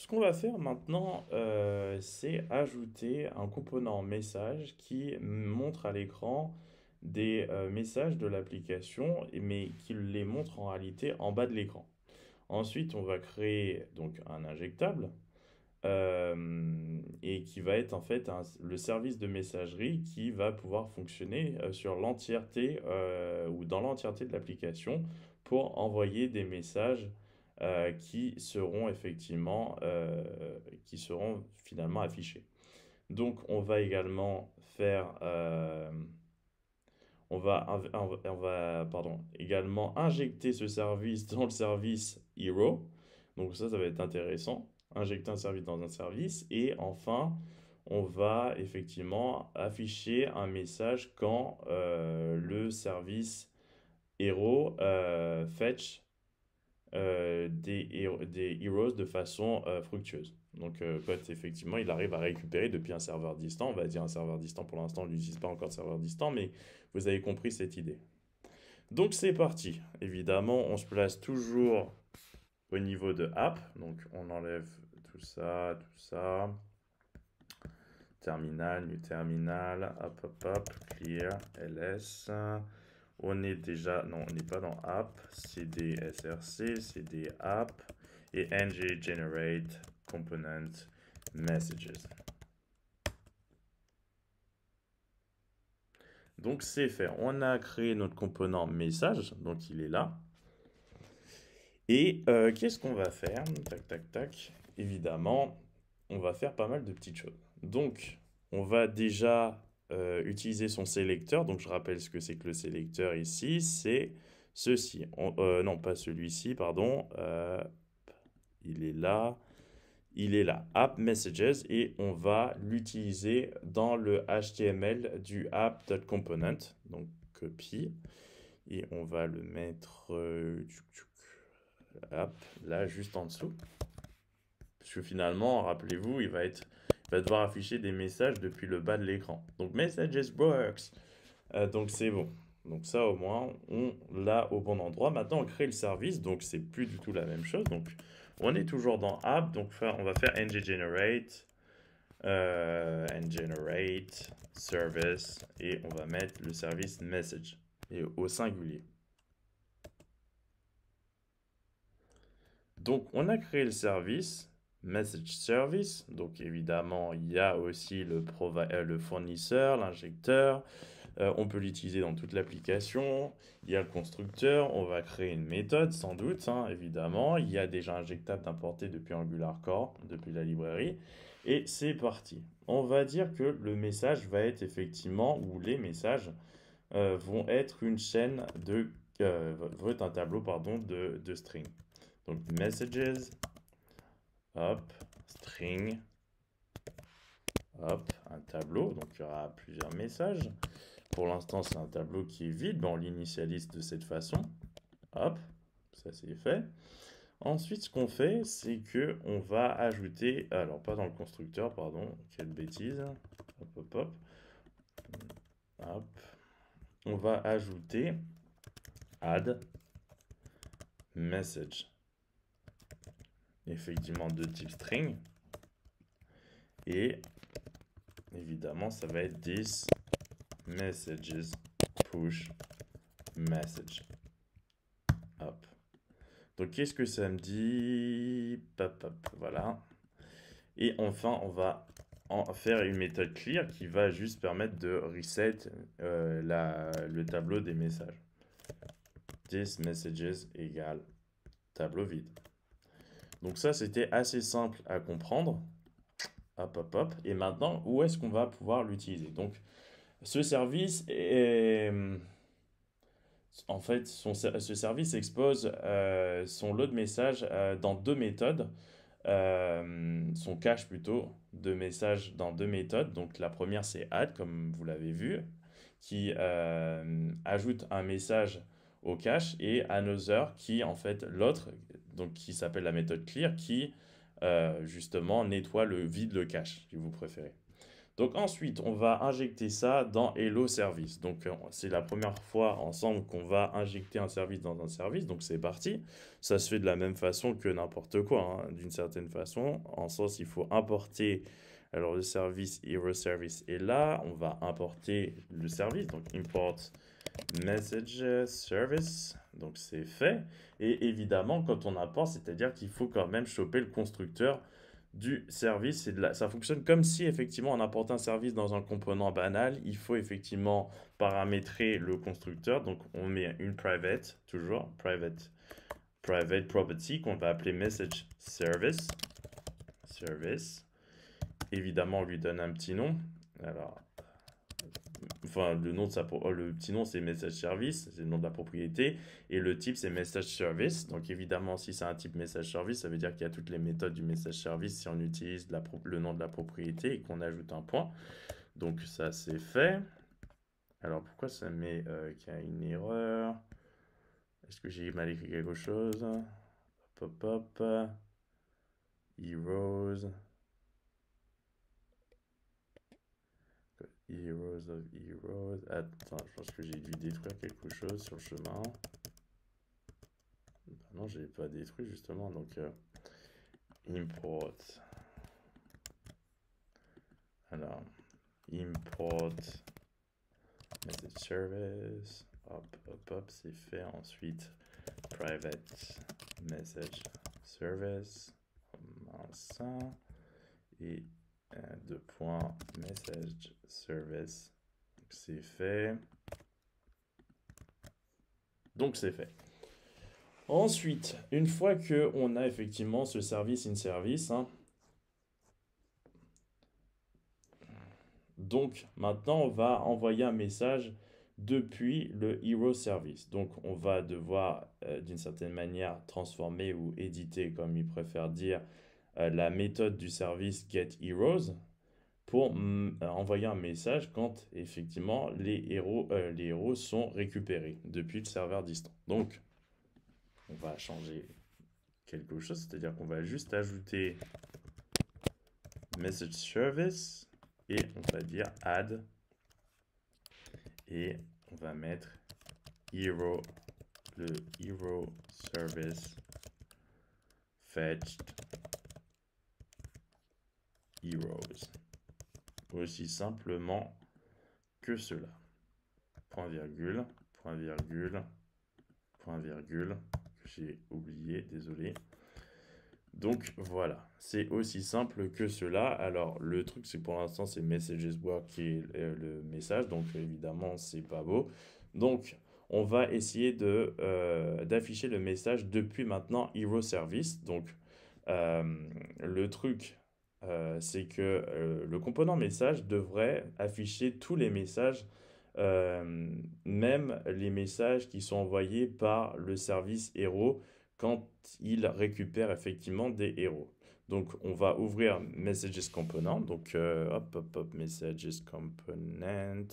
Ce qu'on va faire maintenant, c'est ajouter un component message qui montre à l'écran des messages de l'application, mais qui les montre en réalité en bas de l'écran. Ensuite, on va créer donc un injectable et qui va être en fait le service de messagerie qui va pouvoir fonctionner sur l'entièreté ou dans l'entièreté de l'application pour envoyer des messages qui seront finalement affichés. Donc on va également faire également injecter ce service dans le service Hero. Donc ça va être intéressant. Injecter un service dans un service. Et enfin, on va effectivement afficher un message quand le service Hero fetch des heroes de façon fructueuse. Donc, quand effectivement il arrive à récupérer depuis un serveur distant, on va dire un serveur distant pour l'instant, on n'utilise pas encore de serveur distant, mais vous avez compris cette idée. Donc, c'est parti. Évidemment, on se place toujours au niveau de app. Donc, on enlève tout ça. Terminal, new terminal, hop, hop, hop, clear, ls. On est déjà, non, on n'est pas dans app, cd src, cd app et ng generate component messages. Donc c'est fait. On a créé notre component message, donc il est là. Et qu'est-ce qu'on va faire? Tac, tac, tac. Évidemment, on va faire pas mal de petites choses. Donc, on va déjà utiliser son sélecteur. Donc, je rappelle ce que c'est que le sélecteur ici. C'est ceci. Non, pas celui-ci, pardon. Il est là. Il est là. App Messages. Et on va l'utiliser dans le HTML du app.component. Donc, copie. Et on va le mettre hop, là, juste en dessous. Parce que finalement, rappelez-vous, il va devoir afficher des messages depuis le bas de l'écran. Donc, Messages works. Donc, c'est bon. Donc, ça, au moins, on l'a au bon endroit. Maintenant, on crée le service. Donc, c'est plus du tout la même chose. Donc, on est toujours dans App. Donc, on va faire ngGenerate service. Et on va mettre le service message. Et au singulier. Donc, on a créé le service, message service. Donc, évidemment, il y a aussi le fournisseur, l'injecteur. On peut l'utiliser dans toute l'application. Il y a le constructeur. On va créer une méthode, sans doute, hein, évidemment. Il y a déjà injectable d'importer depuis Angular Core, depuis la librairie. Et c'est parti. On va dire que le message va être effectivement, ou les messages vont être une chaîne vont être un tableau, pardon, de string. Donc messages, hop, string, hop, un tableau. Donc il y aura plusieurs messages. Pour l'instant, c'est un tableau qui est vide, mais on l'initialise de cette façon. Hop, ça c'est fait. Ensuite, ce qu'on fait, c'est que on va ajouter, alors pas dans le constructeur, pardon, quelle bêtise. Hop, hop, hop. Hop. On va ajouter add message. Effectivement de type string. Et évidemment, ça va être this messages push message. Hop. Donc, qu'est-ce que ça me dit? Pop, hop, voilà. Et enfin, on va en faire une méthode clear qui va juste permettre de reset le tableau des messages. This messages égale tableau vide. Donc ça, c'était assez simple à comprendre. Hop, hop, hop. Et maintenant, où est-ce qu'on va pouvoir l'utiliser? Donc, ce service en fait, ce service expose son lot de messages dans deux méthodes, son cache plutôt de messages dans deux méthodes. Donc la première c'est add, comme vous l'avez vu, qui ajoute un message au cache, et another qui en fait l'autre, donc qui s'appelle la méthode clear, qui justement nettoie le vide le cache, si vous préférez. Donc ensuite, on va injecter ça dans Hello Service. Donc c'est la première fois ensemble qu'on va injecter un service dans un service. Donc c'est parti. Ça se fait de la même façon que n'importe quoi, hein, d'une certaine façon. En sens, il faut importer. Alors le service Hero Service est là. On va importer le service. Donc import message service. Donc c'est fait. Et évidemment, quand on importe, c'est-à-dire qu'il faut quand même choper le constructeur du service. Ça fonctionne comme si effectivement on importe un service dans un component banal. Il faut effectivement paramétrer le constructeur. Donc on met une private, toujours private property qu'on va appeler message service. Évidemment, on lui donne un petit nom. Alors, enfin, le petit nom, c'est message service, c'est le nom de la propriété, et le type, c'est message service. Donc, évidemment, si c'est un type message service, ça veut dire qu'il y a toutes les méthodes du message service si on utilise le nom de la propriété et qu'on ajoute un point. Donc, ça, c'est fait. Alors, pourquoi ça met qu'il y a une erreur? Est-ce que j'ai mal écrit quelque chose? Hop, hop, hop. Heroes. Heroes of Heroes. Attends, je pense que j'ai dû détruire quelque chose sur le chemin. Non, j'ai pas détruit justement. Donc, import. Alors, import message service. Hop, hop, hop, c'est fait. Ensuite, private message service. Ça. Et deux points message service. C'est fait. Donc c'est fait. Ensuite, une fois qu'on a effectivement ce service in service, hein, donc maintenant on va envoyer un message depuis le Hero Service. Donc on va devoir d'une certaine manière transformer ou éditer, comme il préfère dire, la méthode du service getHeroes pour envoyer un message quand effectivement les héros sont récupérés depuis le serveur distant. Donc on va changer quelque chose, c'est-à-dire qu'on va juste ajouter message service et on va dire add et on va mettre le hero service fetched heroes. Aussi simplement que cela. Point virgule, point virgule, point virgule, que j'ai oublié, désolé. Donc voilà, c'est aussi simple que cela. Alors le truc c'est pour l'instant c'est messages work qui est le message, donc évidemment c'est pas beau. Donc on va essayer d'afficher le message depuis maintenant Hero Service. Donc le truc c'est que le component message devrait afficher tous les messages, même les messages qui sont envoyés par le service héros quand il récupère effectivement des héros. Donc on va ouvrir Messages Component, donc hop hop hop Messages Component,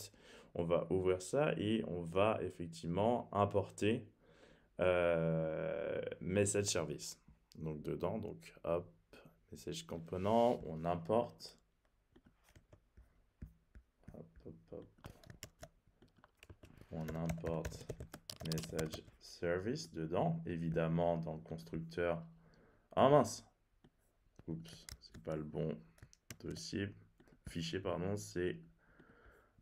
on va ouvrir ça et on va effectivement importer Message Service. Donc dedans, donc hop, Message Component, on importe. Hop, hop, hop. On importe Message Service dedans, évidemment dans le constructeur. Ah mince! Oups, c'est pas le bon dossier. Fichier, pardon, c'est...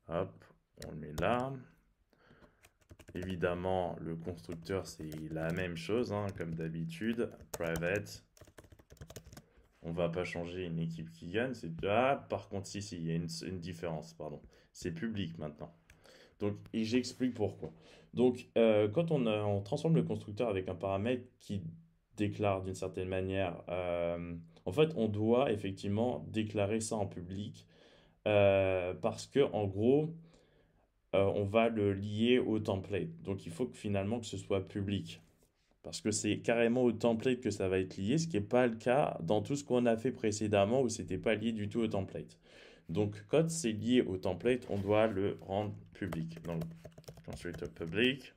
Hop, on le met là. Évidemment, le constructeur, c'est la même chose, hein, comme d'habitude. Private. On va pas changer une équipe qui gagne. Ah, par contre, si, il y a une différence, pardon. C'est public maintenant. Donc, et j'explique pourquoi. Donc, quand on transforme le constructeur avec un paramètre qui déclare d'une certaine manière, en fait, on doit effectivement déclarer ça en public parce que, en gros, on va le lier au template. Donc, il faut que finalement que ce soit public. Parce que c'est carrément au template que ça va être lié, ce qui n'est pas le cas dans tout ce qu'on a fait précédemment où c'était pas lié du tout au template. Donc, quand c'est lié au template, on doit le rendre public. Donc, constructor public,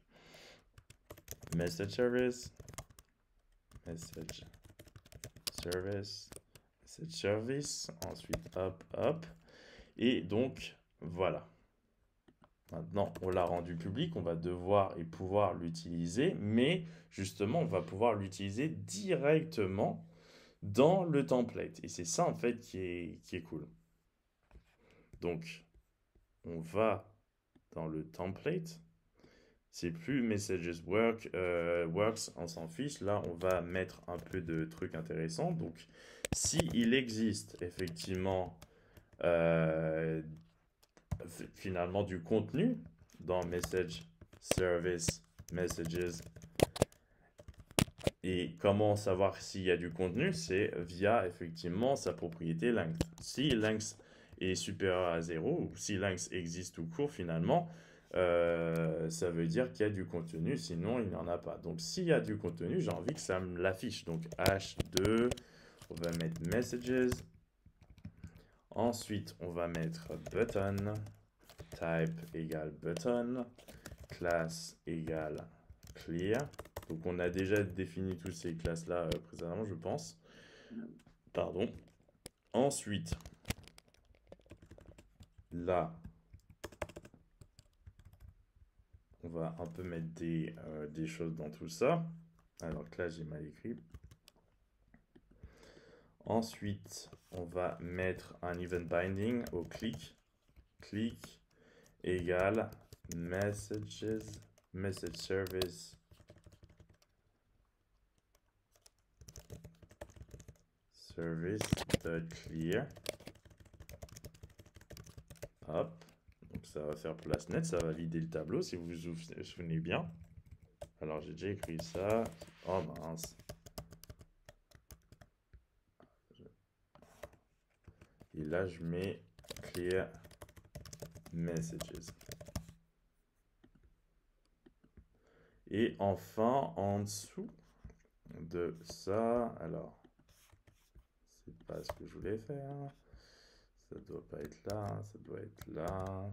message service, message service, message service, ensuite hop, hop. Et donc, voilà. Maintenant, on l'a rendu public, on va devoir et pouvoir l'utiliser, mais justement, on va pouvoir l'utiliser directement dans le template. Et c'est ça, en fait, qui est cool. Donc, on va dans le template. C'est plus Messages Works, on s'en fiche. Là, on va mettre un peu de trucs intéressants. Donc, s'il existe effectivement finalement du contenu dans Message Service Messages, et comment savoir s'il y a du contenu, c'est via effectivement sa propriété length. Si length est supérieur à 0, ou si length existe tout court finalement, ça veut dire qu'il y a du contenu, sinon il n'y en a pas. Donc s'il y a du contenu, j'ai envie que ça me l'affiche. Donc h2, on va mettre messages. Ensuite, on va mettre button, type égale button, class égale clear. Donc on a déjà défini toutes ces classes-là précédemment, je pense. Pardon. Ensuite, là, on va un peu mettre des choses dans tout ça. Alors que là, j'ai mal écrit. Ensuite, on va mettre un event binding au click. Click égale messages, message service service.clear. Hop. Donc ça va faire place nette, ça va vider le tableau si vous vous souvenez bien. Alors j'ai déjà écrit ça. Oh mince. Et là je mets clear messages. Et enfin en dessous de ça, alors c'est pas ce que je voulais faire. Ça doit pas être là, ça doit être là.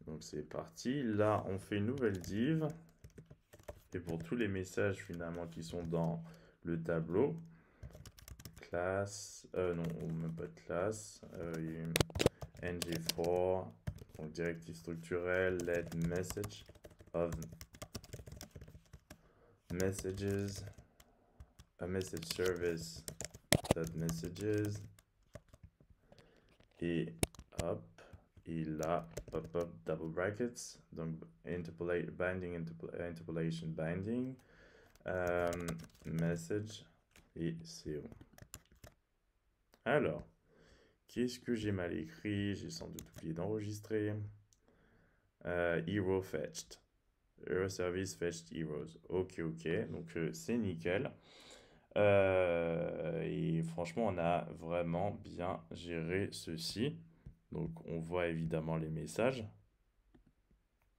Donc c'est parti. Là, on fait une nouvelle div. Et pour tous les messages finalement qui sont dans le tableau, classe, non, même pas de classe, ng4, donc directive structurelle, let message of messages, a message service dot messages, et hop, et là, pop-up double brackets, donc binding, interpolation binding, message et CO. Alors, qu'est-ce que j'ai mal écrit? J'ai sans doute oublié d'enregistrer. Hero fetched. Hero service fetched heroes. Ok, donc c'est nickel. Et franchement, on a vraiment bien géré ceci. Donc, on voit évidemment les messages.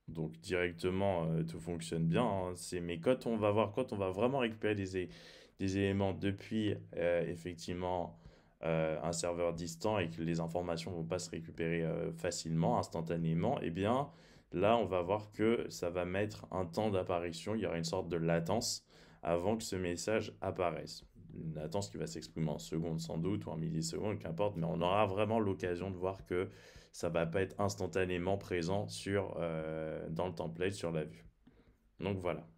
Donc, directement, tout fonctionne bien, hein. Mais quand on va vraiment récupérer des éléments depuis, effectivement, un serveur distant et que les informations ne vont pas se récupérer facilement, instantanément, eh bien, là, on va voir que ça va mettre un temps d'apparition. Il y aura une sorte de latence avant que ce message apparaisse. Une latence qui va s'exprimer en secondes sans doute ou en millisecondes, qu'importe, mais on aura vraiment l'occasion de voir que ça va pas être instantanément présent dans le template, sur la vue. Donc voilà.